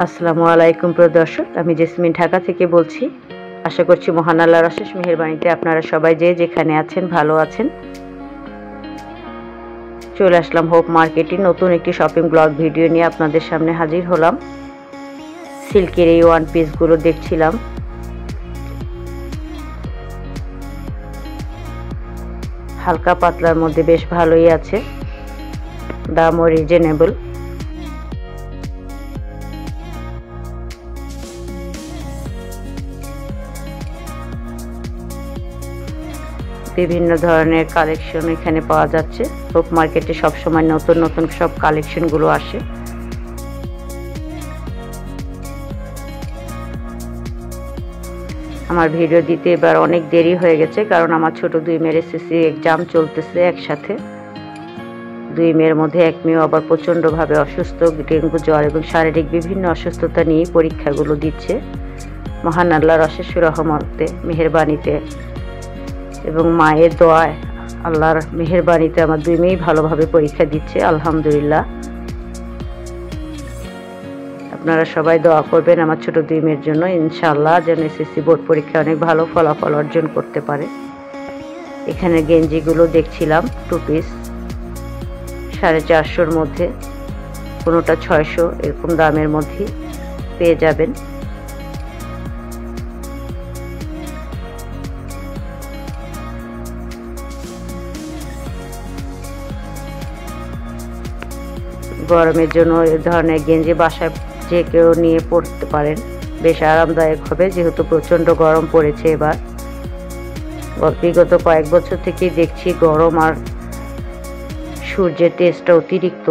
আসসালামু আলাইকুম প্রিয় দর্শক, আমি জেসমিন ঢাকা থেকে বলছি। আশা করছি মহান আল্লাহর অশেষ মেহেরবানিতে আপনারা সবাই যে যেখানে আছেন ভালো আছেন। চলে আসলাম হোপ মার্কেটে নতুন একটি শপিং ব্লগ ভিডিও নিয়ে আপনাদের সামনে হাজির হলাম। সিল্কের এই ওয়ান পিসগুলো দেখছিলাম। হালকা পাতলার মধ্যে বেশ ভালোই আছে, দামও রিজনেবল। বিভিন্ন ধরনের কালেকশন এখানে পাওয়া যাচ্ছে। হোপ মার্কেটে সবসময় নতুন নতুন সব কালেকশনগুলো আসে। আমার ভিডিও দিতে এবার অনেক দেরি হয়ে গেছে, কারণ আমার ছোট দুই মেয়ের এসএসসি এক্সাম চলতেছে একসাথে। দুই মেয়ের মধ্যে এক মেয়ে আবার প্রচণ্ডভাবে অসুস্থ, ডেঙ্গু জ্বর এবং শারীরিক বিভিন্ন অসুস্থতা নিয়ে পরীক্ষাগুলো দিচ্ছে। মহান আল্লাহর অশেষ রহমতে মেহেরবানিতে এবং মায়ের দোয়ায় আল্লাহর মেহেরবানিতে আমার দুই মেয়েই ভালোভাবে পরীক্ষা দিচ্ছে, আলহামদুলিল্লাহ। আপনারা সবাই দোয়া করবেন আমার ছোট দুই মেয়ের জন্য, ইনশাআল্লাহ যেন এসএসসি বোর্ড পরীক্ষায় অনেক ভালো ফলাফল অর্জন করতে পারে। এখানে গেঞ্জিগুলো দেখছিলাম, 2 পিস 450-র মধ্যে, কোনোটা 600, এরকম দামের মধ্যে পেয়ে যাবেন। গরমের জন্য এ ধরনের গেঞ্জি বাসায় যে কেউ নিয়ে পরতে পারেন, বেশ আরামদায়ক হবে, যেহেতু প্রচণ্ড গরম পড়েছে এবার। বিগত কয়েক বছর থেকেই দেখছি গরম আর সূর্যের তেজটা অতিরিক্ত।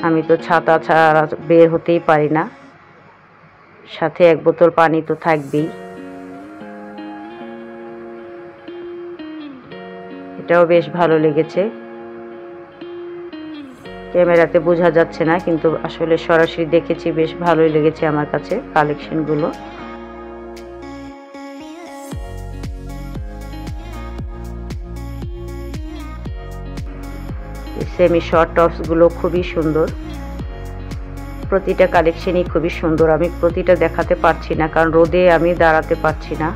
আমি তো ছাতা ছাড়া বের হতেই পারি না, সাথে 1 বোতল পানি তো থাকবেই। এটাও বেশ ভালো লেগেছে, ক্যামেরাতে বোঝা যাচ্ছে না, কিন্তু আসলে সরাসরি দেখেছি, বেশ ভালোই লেগেছে আমার কাছে কালেকশনগুলো। সেমি শর্ট টপসগুলো খুবই সুন্দর, প্রতিটা কালেকশনই খুবই সুন্দর। আমি প্রতিটা দেখাতে পারছি না, কারণ রোদে আমি দাঁড়াতে পারছি না।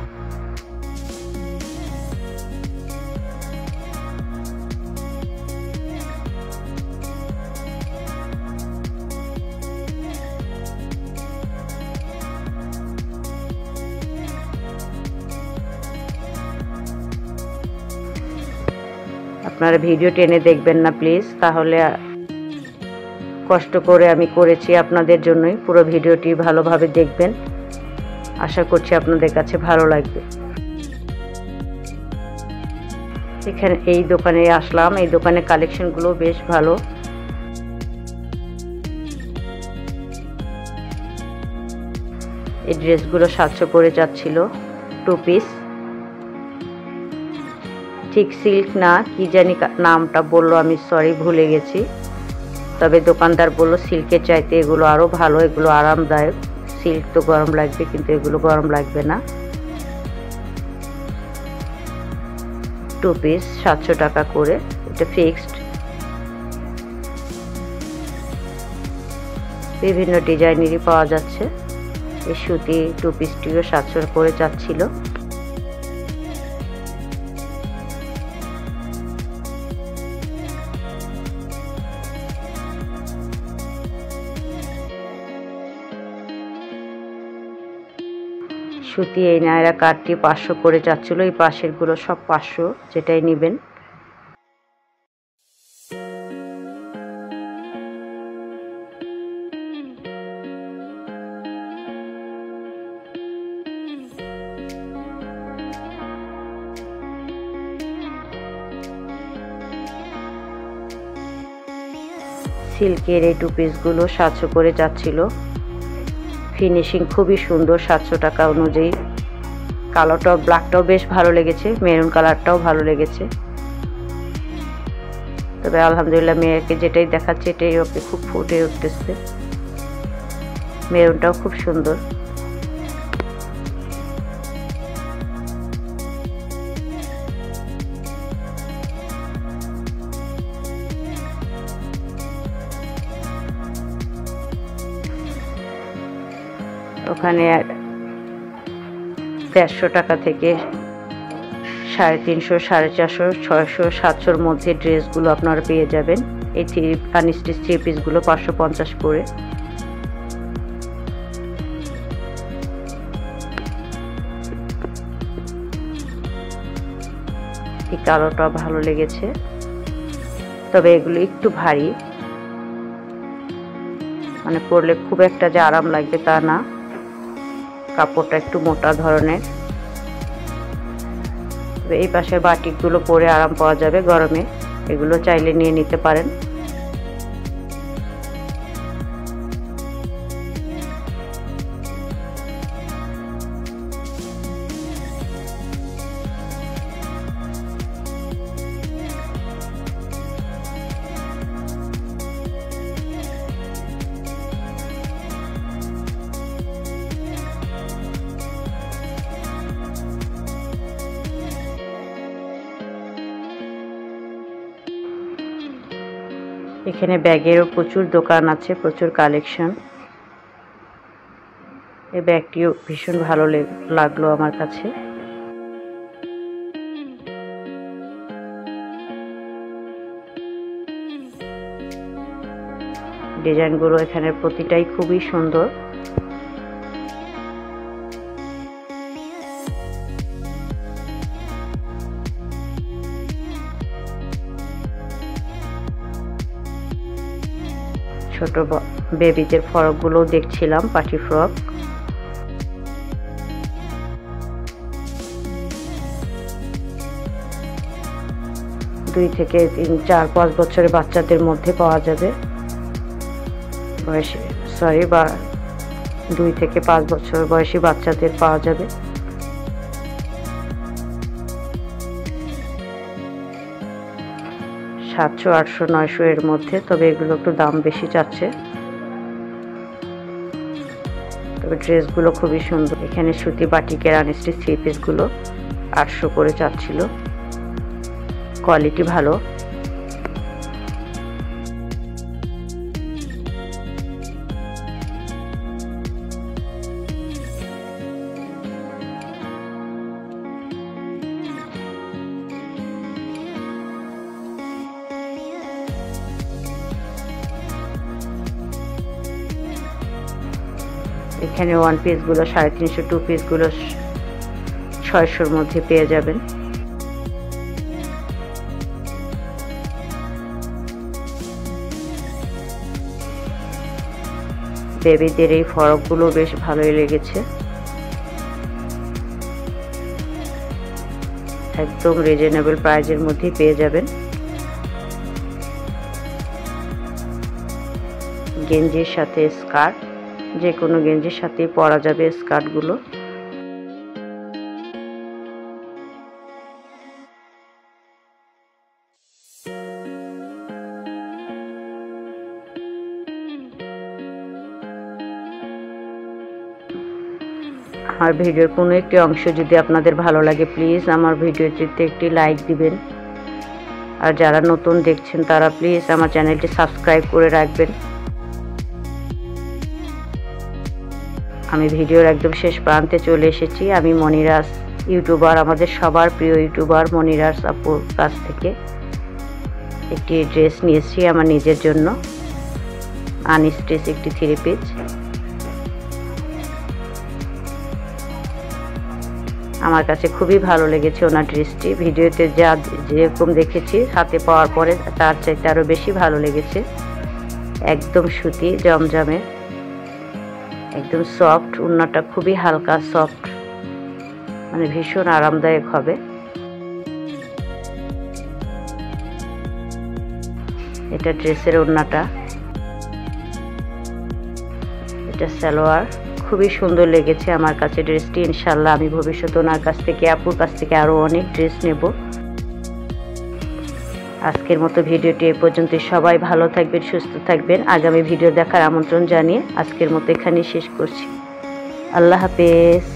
আপনারা ভিডিও টেনে দেখবেন না প্লিজ, তাহলে কষ্ট করে আমি করেছি আপনাদের জন্যই। পুরো ভিডিওটি ভালোভাবে দেখবেন, আশা করছি আপনাদের কাছে ভালো লাগবে। এখানে এই দোকানে আসলাম, এই দোকানের কালেকশনগুলো বেশ ভালো। এই ড্রেসগুলো 700 করে যাচ্ছিল, 2 পিস। ঠিক সিল্ক না, কি জানি নামটা বললো, আমি সরি ভুলে গেছি। তবে দোকানদার বললো সিল্কের চাইতে এগুলো আরো ভালো, এগুলো আরামদায়ক। সিল্ক তো গরম লাগবে, কিন্তু এগুলো গরম লাগবে না। 2 পিস 700 টাকা করে, এটা ফিক্সড। বিভিন্ন ডিজাইনেরই পাওয়া যাচ্ছে। এই সুতি 2 পিসটিও 700 করে যাচ্ছিল। সুতি এই নায়রা কাটটি 500 করে যাচ্ছিল। এই পাশের গুলো সব 500, যেটাই নেবেন। সিল্কের এই 2 পিসগুলো 700 করে যাচ্ছিল। ফিনিশিং খুবই সুন্দর, 700 টাকা অনুযায়ী। কালোটাও ব্ল্যাকটাও বেশ ভালো লেগেছে, মেরুন কালারটাও ভালো লেগেছে। তবে আলহামদুলিল্লাহ মেয়েকে যেটাই দেখাচ্ছে এটাই ওকে খুব ফুটে উঠতেছে। মেরুনটাও খুব সুন্দর। ওখানে 150 টাকা থেকে 350, 450, 600, 700-র মধ্যে ড্রেসগুলো আপনারা পেয়ে যাবেন। এই আনস্টিচ 3 পিসগুলো 550 করে। এই কালোটা ভালো লেগেছে, তবে এগুলো একটু ভারী, মানে পরলে খুব একটা যে আরাম লাগবে তা না, কাপড়টা একটু মোটা ধরনের। এই পাশের বাটিকগুলো পরে আরাম পাওয়া যাবে গরমে, এগুলো চাইলে নিয়ে নিতে পারেন। এখানে ব্যাগেরও প্রচুর দোকান আছে, প্রচুর কালেকশন। এই ব্যাগটিও ভীষণ ভালো লাগলো আমার কাছে। ডিজাইনগুলো এখানে প্রতিটাই খুবই সুন্দর। ছোট বেবিদের ফ্রকগুলো দেখছিলাম, পার্টি ফ্রক। দুই থেকে 3, 4, 5 বছরের বাচ্চাদের মধ্যে পাওয়া যাবে, বা 2 থেকে 5 বছর বয়সী বাচ্চাদের পাওয়া যাবে। $700, $800, $900 এর মধ্যে, তবে এগুলো একটু দাম বেশি চাচ্ছে। তবে ড্রেসগুলো খুবই সুন্দর। এখানে সুতি বাটিকের আনস্টিচ 3 পিসগুলো 800 করে চাচ্ছিল, কোয়ালিটি ভালো। এখানে 1 পিসগুলো 350, 2 পিসগুলো 600-র মধ্যে পেয়ে যাবেন। বেবিদের এই ফ্রকগুলো বেশ ভালোই লেগেছে, একদম রিজনেবল প্রাইজের মধ্যে পেয়ে যাবেন। গেঞ্জির সাথে স্কার্ট, যে কোনো গেঞ্জির সাথে পরা যাবে স্কার্টগুলো। আমার ভিডিওর কোনো একটি অংশ যদি আপনাদের ভালো লাগে, প্লিজ আমার ভিডিওটিতে একটি লাইক দিবেন। আর যারা নতুন দেখছেন তারা প্লিজ আমার চ্যানেলটি সাবস্ক্রাইব করে রাখবেন। আমি ভিডিওর একদম শেষ প্রান্তে চলে এসেছি। আমি মনিরাজ ইউটিউবার, আমাদের সবার প্রিয় ইউটিউবার মনিরাজ আপুর কাছ থেকে একটি ড্রেস নিয়েছি আমার নিজের জন্য, আনস্টিচ একটি 3 পিস। আমার কাছে খুবই ভালো লেগেছে ওনার ড্রেসটি। ভিডিওতে যেরকম দেখেছি, হাতে পাওয়ার পরে তার চাইতে আরও বেশি ভালো লেগেছে। একদম সুতি জমজমে, একদম সফট, ওড়নাটা খুবই হালকা সফট, মানে ভীষণ আরামদায়ক হবে। এটা ড্রেসের ওড়নাটা, এটা সালোয়ার। খুবই সুন্দর লেগেছে আমার কাছে ড্রেসটি। ইনশাল্লাহ আমি ভবিষ্যতে ওনার কাছ থেকে, আপুর কাছ থেকে আরও অনেক ড্রেস নেব। আজকের মতো ভিডিওটি এ পর্যন্ত। সবাই ভালো থাকবেন, সুস্থ থাকবেন। আগামী ভিডিও দেখার আমন্ত্রণ জানিয়ে আজকের মতো এখানেই শেষ করছি। আল্লাহ হাফেজ।